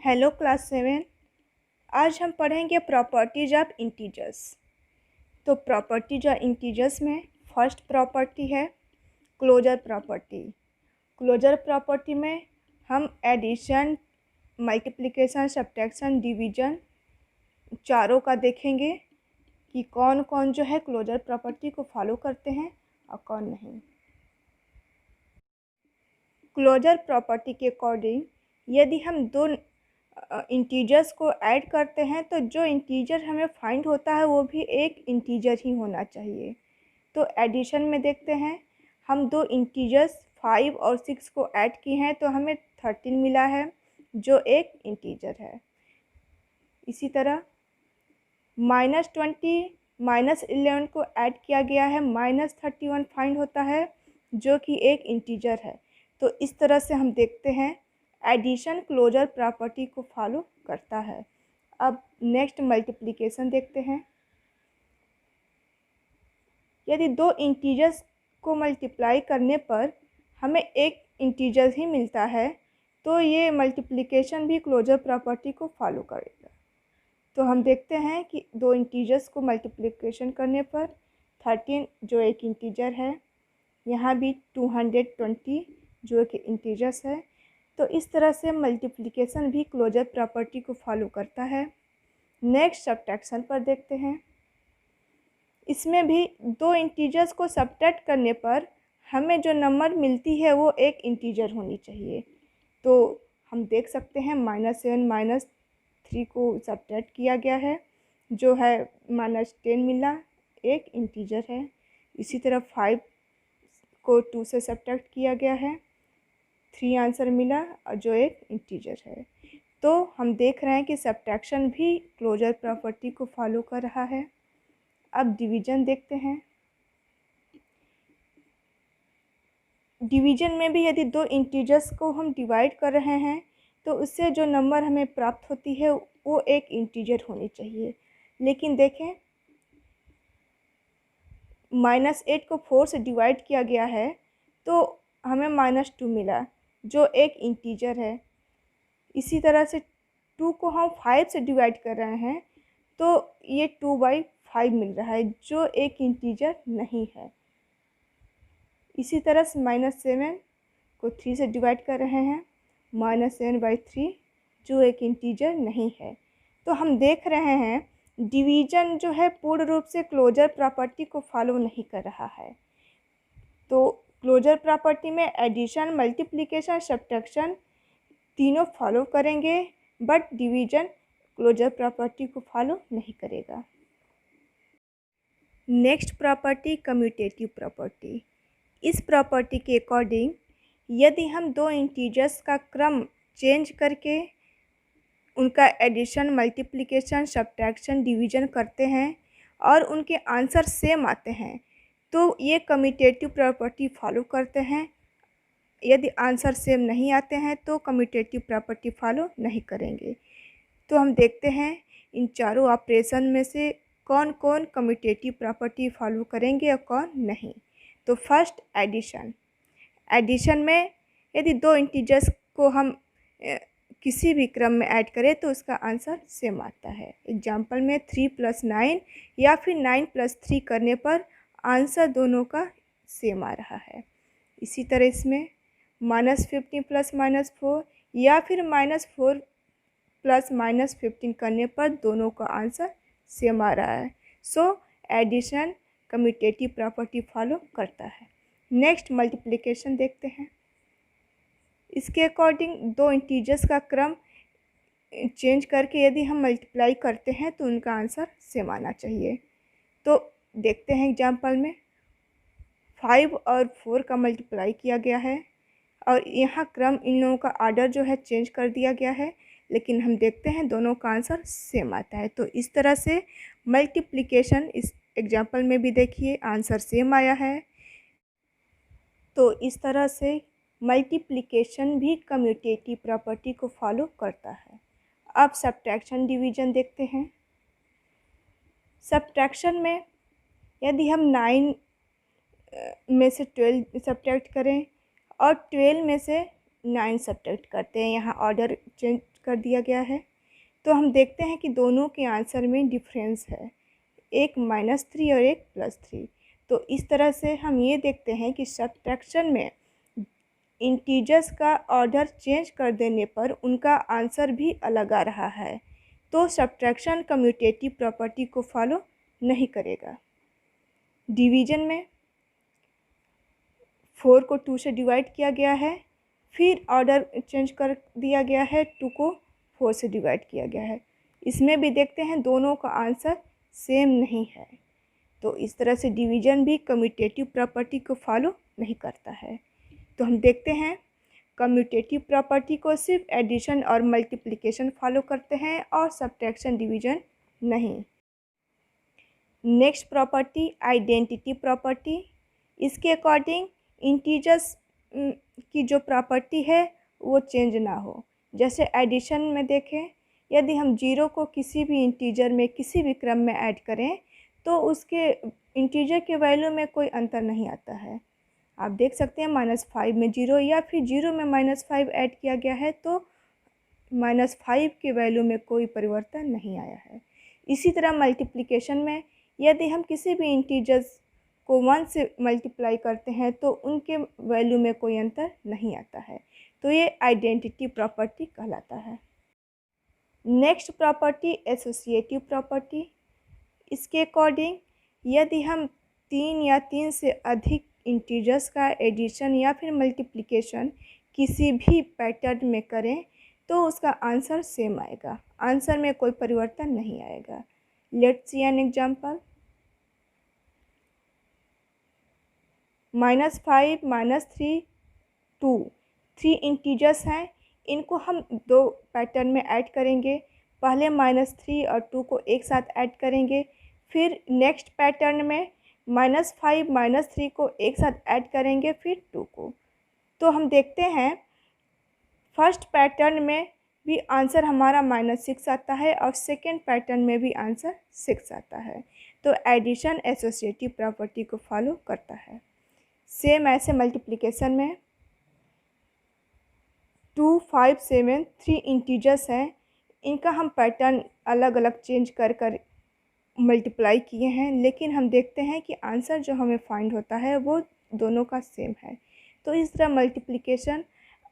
Hello class 7। आज हम पढ़ेंगे प्रॉपर्टीज ऑफ इंटीजर्स। तो प्रॉपर्टीज ऑफ इंटीजर्स में फर्स्ट प्रॉपर्टी है क्लोजर प्रॉपर्टी। क्लोजर प्रॉपर्टी में हम एडिशन, मल्टीप्लिकेशन, सब्ट्रैक्शन, डिवीजन चारों का देखेंगे कि कौन कौन जो है क्लोजर प्रॉपर्टी को फॉलो करते हैं और कौन नहीं। क्लोजर प्रॉपर्टी के अकॉर्डिंग यदि हम दो इंटीजर्स को ऐड करते हैं तो जो इंटीजर हमें फाइंड होता है वो भी एक इंटीजर ही होना चाहिए। तो एडिशन में देखते हैं, हम दो इंटीजर्स 5 और 6 को ऐड किए हैं तो हमें 13 मिला है जो एक इंटीजर है। इसी तरह -20 -11 को ऐड किया गया है, -31 फाइंड होता है जो कि एक इंटीजर है। तो इस तरह से हम देखते हैं एडिशन क्लोजर प्रॉपर्टी को फॉलो करता है। अब नेक्स्ट मल्टीप्लिकेशन देखते हैं। यदि दो इंटीजर्स को मल्टीप्लाई करने पर हमें एक इंटीजर ही मिलता है तो ये मल्टीप्लिकेशन भी क्लोजर प्रॉपर्टी को फॉलो करेगा। तो हम देखते हैं कि दो इंटीजर्स को मल्टीप्लिकेशन करने पर 13 जो एक इंटीजर है, यहाँ भी 220 जो एक इंटीजर्स है। तो इस तरह से मल्टीप्लिकेशन भी क्लोजर प्रॉपर्टी को फॉलो करता है। नेक्स्ट सब्ट्रैक्शन पर देखते हैं। इसमें भी दो इंटीजर्स को सब्ट्रैक्ट करने पर हमें जो नंबर मिलती है वो एक इंटीजर होनी चाहिए। तो हम देख सकते हैं -7 -3 को सब्ट्रैक्ट किया गया है जो है -10 मिला, एक इंटीजर है। इसी तरह 5 को 2 से सब्ट्रैक्ट किया गया है, 3 आंसर मिला और जो एक इंटीजर है। तो हम देख रहे हैं कि सब्ट्रैक्शन भी क्लोजर प्रॉपर्टी को फॉलो कर रहा है। अब डिवीजन देखते हैं। डिवीजन में भी यदि दो इंटीजर्स को हम डिवाइड कर रहे हैं तो उससे जो नंबर हमें प्राप्त होती है वो एक इंटीजर होनी चाहिए। लेकिन देखें, -8 को 4 से डिवाइड किया गया है तो हमें -2 मिला जो एक इंटीजर है। इसी तरह से 2 को हम 5 से डिवाइड कर रहे हैं तो ये 2/5 मिल रहा है जो एक इंटीजर नहीं है। इसी तरह से -7 को 3 से डिवाइड कर रहे हैं, -7/3 जो एक इंटीजर नहीं है। तो हम देख रहे हैं डिवीजन जो है पूर्ण रूप से क्लोजर प्रॉपर्टी को फॉलो नहीं कर रहा है। तो क्लोजर प्रॉपर्टी में एडिशन, मल्टीप्लिकेशन, सब्ट्रैक्शन तीनों फॉलो करेंगे बट डिवीजन क्लोजर प्रॉपर्टी को फॉलो नहीं करेगा। Next property commutative property. इस प्रॉपर्टी के अकॉर्डिंग यदि हम दो इंटीजर्स का क्रम चेंज करके उनका एडिशन, मल्टीप्लिकेशन, सब्ट्रैक्शन, डिवीजन करते हैं और उनके आंसर सेम आते हैं तो ये कम्यूटेटिव प्रॉपर्टी फॉलो करते हैं। यदि आंसर सेम नहीं आते हैं तो कम्यूटेटिव प्रॉपर्टी फॉलो नहीं करेंगे। तो हम देखते हैं इन चारों ऑपरेशन में से कौन कौन कम्यूटेटिव प्रॉपर्टी फॉलो करेंगे और कौन नहीं। तो फर्स्ट एडिशन। एडिशन में यदि दो इंटीजर्स को हम किसी भी क्रम में ऐड करें तो उसका आंसर सेम आता है। एग्जाम्पल में 3 + 9 या फिर 9 + 3 करने पर आंसर दोनों का सेम आ रहा है। इसी तरह इसमें -15 + -4 या फिर -4 + -15 करने पर दोनों का आंसर सेम आ रहा है। So addition commutative property follow करता है। नेक्स्ट मल्टीप्लिकेशन देखते हैं। इसके अकॉर्डिंग दो इंटीजर्स का क्रम चेंज करके यदि हम मल्टीप्लाई करते हैं तो उनका आंसर सेम आना चाहिए। तो देखते हैं एग्जाम्पल में 5 और 4 का मल्टीप्लाई किया गया है और यहाँ क्रम इन लोगों का आर्डर जो है चेंज कर दिया गया है, लेकिन हम देखते हैं दोनों का आंसर सेम आता है। तो इस तरह से मल्टीप्लिकेशन, इस एग्जाम्पल में भी देखिए आंसर सेम आया है। तो इस तरह से मल्टीप्लिकेशन भी कम्यूटेटिव प्रॉपर्टी को फॉलो करता है। अब सब्ट्रैक्शन, डिवीजन देखते हैं। सब्ट्रैक्शन में यदि हम 9 में से 12 सब्ट्रैक्ट करें और 12 में से 9 सब्ट्रैक्ट करते हैं, यहाँ ऑर्डर चेंज कर दिया गया है। तो हम देखते हैं कि दोनों के आंसर में डिफरेंस है, एक -3 और एक +3। तो इस तरह से हम ये देखते हैं कि सब्ट्रैक्शन में इंटीजर्स का ऑर्डर चेंज कर देने पर उनका आंसर भी अलग आ रहा है। तो सब्ट्रैक्शन कम्यूटेटिव प्रॉपर्टी को फॉलो नहीं करेगा। डिवीजन में 4 को 2 से डिवाइड किया गया है, फिर ऑर्डर चेंज कर दिया गया है, 2 को 4 से डिवाइड किया गया है। इसमें भी देखते हैं दोनों का आंसर सेम नहीं है। तो इस तरह से डिवीजन भी कम्यूटेटिव प्रॉपर्टी को फॉलो नहीं करता है। तो हम देखते हैं कम्यूटेटिव प्रॉपर्टी को सिर्फ एडिशन और मल्टीप्लिकेशन फॉलो करते हैं और सब्ट्रैक्शन डिवीजन नहीं। Next property identity property. इसके अकॉर्डिंग इंटीजर्स की जो प्रॉपर्टी है वो चेंज ना हो। जैसे एडिशन में देखें, यदि हम 0 को किसी भी इंटीजर में किसी भी क्रम में ऐड करें तो उसके इंटीजर के वैल्यू में कोई अंतर नहीं आता है। आप देख सकते हैं -5 में 0 या फिर 0 में -5 ऐड किया गया है तो -5 के वैल्यू में कोई परिवर्तन नहीं आया है। इसी तरह मल्टीप्लिकेशन में यदि हम किसी भी इंटीजर्स को 1 से मल्टीप्लाई करते हैं तो उनके वैल्यू में कोई अंतर नहीं आता है। तो ये आइडेंटिटी प्रॉपर्टी कहलाता है। Next property associative property. इसके अकॉर्डिंग यदि हम 3 या 3 से अधिक इंटीजर्स का एडिशन या फिर मल्टीप्लिकेशन किसी भी पैटर्न में करें तो उसका आंसर सेम आएगा, आंसर में कोई परिवर्तन नहीं आएगा। Let's see an example. -5 -3 2 3 integers हैं, इनको हम 2 पैटर्न में ऐड करेंगे। पहले -3 और 2 को एक साथ ऐड करेंगे, फिर नेक्स्ट पैटर्न में -5 -3 को एक साथ ऐड करेंगे, फिर 2 को। तो हम देखते हैं फर्स्ट पैटर्न में भी आंसर हमारा -6 आता है और सेकेंड पैटर्न में भी आंसर 6 आता है। तो एडिशन एसोसिएटिव प्रॉपर्टी को फॉलो करता है। सेम ऐसे मल्टीप्लिकेशन में 2 5 7 3 इंटीजर्स हैं, इनका हम पैटर्न अलग अलग चेंज कर मल्टीप्लाई किए हैं, लेकिन हम देखते हैं कि आंसर जो हमें फाइंड होता है वो दोनों का सेम है। तो इस तरह मल्टीप्लिकेशन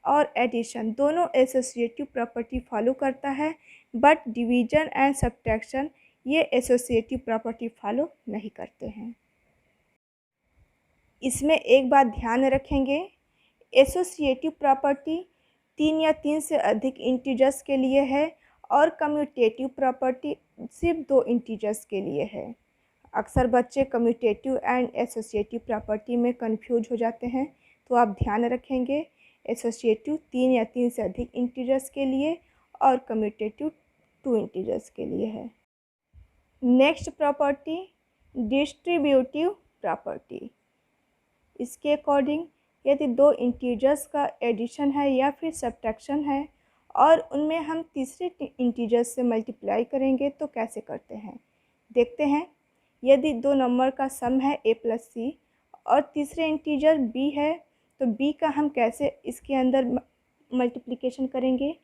और एडिशन दोनों एसोसिएटिव प्रॉपर्टी फॉलो करता है, बट डिवीजन एंड सब्ट्रैक्शन ये एसोसिएटिव प्रॉपर्टी फॉलो नहीं करते हैं। इसमें एक बात ध्यान रखेंगे, एसोसिएटिव प्रॉपर्टी 3 या 3 से अधिक इंटीजर्स के लिए है और कम्यूटेटिव प्रॉपर्टी सिर्फ 2 इंटीजर्स के लिए है। अक्सर बच्चे कम्यूटेटिव एंड एसोसिएटिव प्रॉपर्टी में कंफ्यूज हो जाते हैं, तो आप ध्यान रखेंगे एसोसिएटिव 3 या 3 से अधिक इंटीजर्स के लिए और कम्यूटेटिव 2 इंटीजर्स के लिए है। Next property distributive property. इसके अकॉर्डिंग यदि 2 इंटीजर्स का एडिशन है या फिर सब्ट्रैक्शन है और उनमें हम तीसरे इंटीजर्स से मल्टीप्लाई करेंगे तो कैसे करते हैं, देखते हैं। यदि 2 नंबर का सम है a + c और तीसरे इंटीजर b है तो b का हम कैसे इसके अंदर मल्टीप्लिकेशन करेंगे।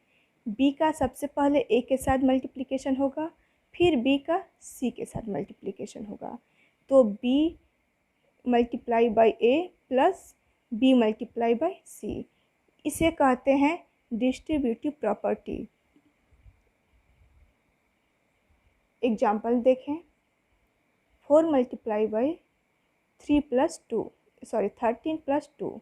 b का सबसे पहले a के साथ मल्टीप्लिकेशन होगा, फिर b का c के साथ मल्टीप्लिकेशन होगा। तो b multiply by a plus b multiply by c, इसे कहते हैं डिस्ट्रीब्यूटिव प्रॉपर्टी। एग्जाम्पल देखें, 4 मल्टीप्लाई बाई 3 + 2 13 + 2।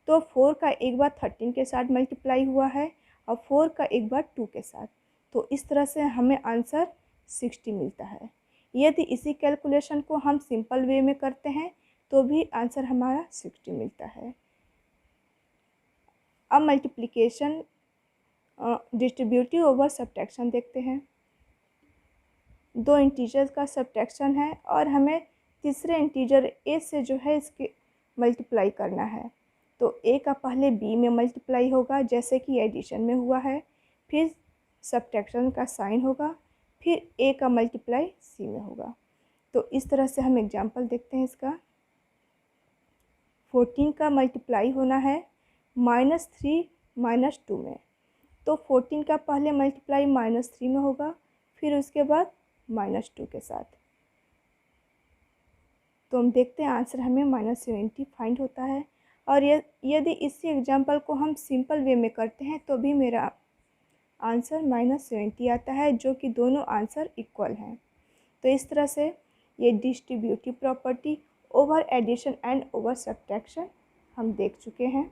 तो 4 का एक बार 13 के साथ मल्टीप्लाई हुआ है और 4 का एक बार 2 के साथ, तो इस तरह से हमें आंसर 60 मिलता है। यदि इसी कैलकुलेशन को हम सिंपल वे में करते हैं तो भी आंसर हमारा 60 मिलता है। अब मल्टीप्लिकेशन डिस्ट्रीब्यूटिव ओवर सब्ट्रैक्शन देखते हैं। 2 इंटीजर्स का सब्ट्रैक्शन है और हमें तीसरे इंटीजर a से जो है इसके मल्टीप्लाई करना है। तो a का पहले b में मल्टीप्लाई होगा जैसे कि एडिशन में हुआ है, फिर सब्ट्रैक्शन का साइन होगा, फिर a का मल्टीप्लाई c में होगा। तो इस तरह से हम एग्जांपल देखते हैं इसका। 14 का मल्टीप्लाई होना है -3 - 2 में, तो 14 का पहले मल्टीप्लाई -3 में होगा, फिर उसके बाद -2 के साथ। तो हम देखते हैं आंसर हमें -70 फाइंड होता है। और यदि इसी एग्जाम्पल को हम सिंपल वे में करते हैं तो भी मेरा आंसर -70 आता है, जो कि दोनों आंसर इक्वल हैं। तो इस तरह से ये distributive property, over addition and over subtraction हम देख चुके हैं।